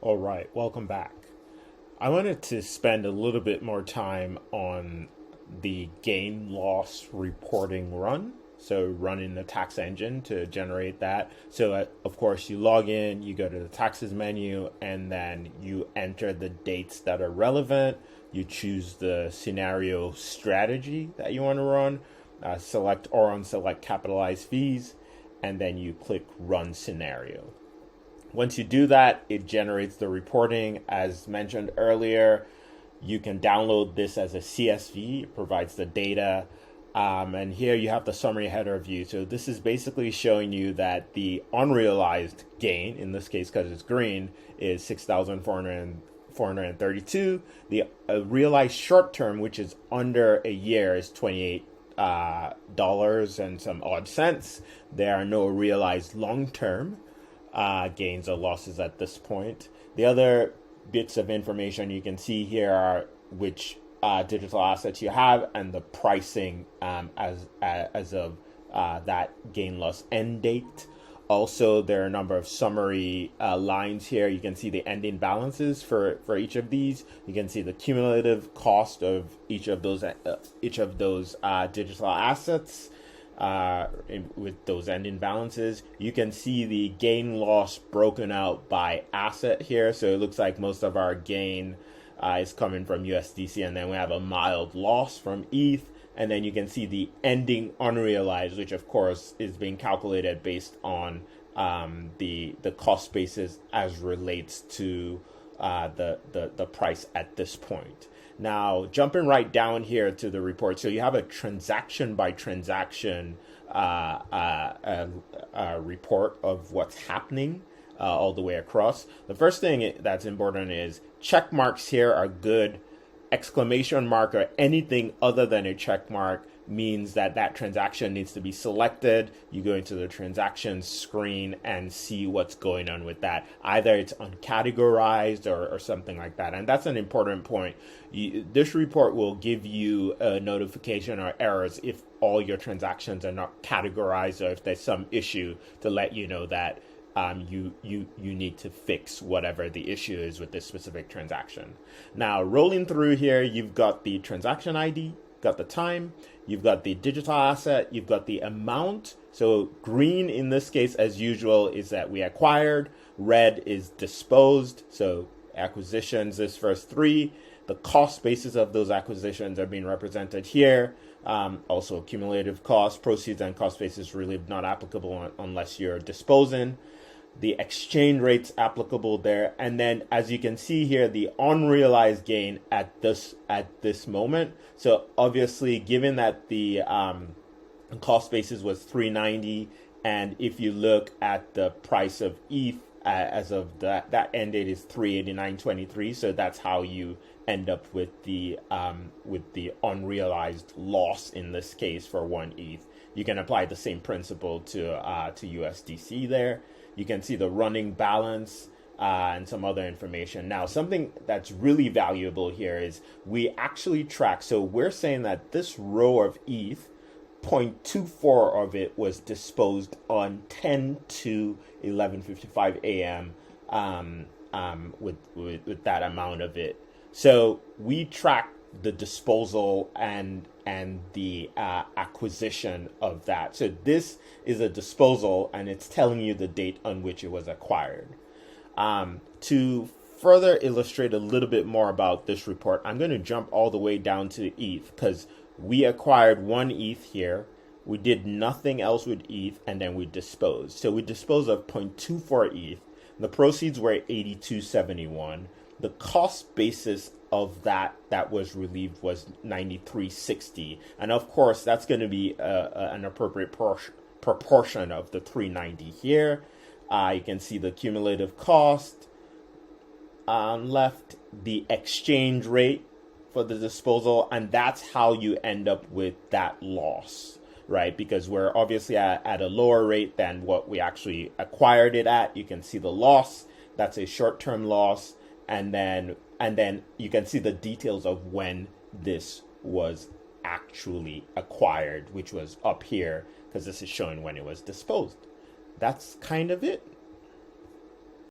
All right, welcome back. I wanted to spend a little bit more time on the gain loss reporting run. So, running the tax engine to generate that. So, of course, you log in, you go to the taxes menu, and then you enter the dates that are relevant. You choose the scenario strategy that you want to run, select or unselect capitalized fees, and then you click run scenario. Once you do that, it generates the reporting. As mentioned earlier, you can download this as a CSV. It provides the data. And here you have the summary header view. So this is basically showing you that the unrealized gain, in this case because it's green, is 6,432. The realized short term, which is under a year, is $28 and some odd cents. There are no realized long term gains or losses at this point. The other bits of information you can see here are which digital assets you have and the pricing as of that gain loss end date. Also, there are a number of summary lines here. You can see the ending balances for each of these. You can see the cumulative cost of each of those digital assets. With those ending balances, you can see the gain loss broken out by asset here. So it looks like most of our gain is coming from USDC, and then we have a mild loss from ETH. And then you can see the ending unrealized, which of course is being calculated based on the cost basis as relates to the price at this point. Now, jumping right down here to the report, so you have a transaction by transaction report of what's happening all the way across. The first thing that's important is check marks here are good. Exclamation mark or anything other than a check mark means that transaction needs to be selected. You go into the transactions screen and see what's going on with that. Either it's uncategorized or something like that. And that's an important point. This report will give you a notification or errors if all your transactions are not categorized or if there's some issue to let you know that you need to fix whatever the issue is with this specific transaction. Now, rolling through here, you've got the transaction ID, got the time, you've got the digital asset, you've got the amount. So green in this case, as usual, is that we acquired. Red is disposed. So acquisitions, this first three. The cost basis of those acquisitions are being represented here. Also, cumulative cost, proceeds, and cost basis really not applicable unless you're disposing. The exchange rates applicable there, and then as you can see here, the unrealized gain at this moment. So obviously, given that the cost basis was 390, and if you look at the price of ETH as of that end date is 389.23. So that's how you end up with the unrealized loss in this case for one ETH. You can apply the same principle to USDC there. You can see the running balance and some other information. Now, something that's really valuable here is we actually track. So we're saying that this row of ETH, 0.24 of it was disposed on 10 to 11:55 a.m. With that amount of it. So we track the disposal and the acquisition of that. So this is a disposal, and it's telling you the date on which it was acquired. To further illustrate a little bit more about this report, I'm going to jump all the way down to ETH because we acquired one ETH here. We did nothing else with ETH, and then we disposed. So we disposed of 0.24 ETH. The proceeds were 82.71. The cost basis of that was relieved was 93.60, and of course that's going to be an appropriate proportion of the 390 here. You can see the cumulative cost left, the exchange rate for the disposal, and that's how you end up with that loss, right? Because we're obviously at a lower rate than what we actually acquired it at. You can see the loss. That's a short-term loss. And then you can see the details of when this was actually acquired, which was up here because this is showing when it was disposed. That's kind of it.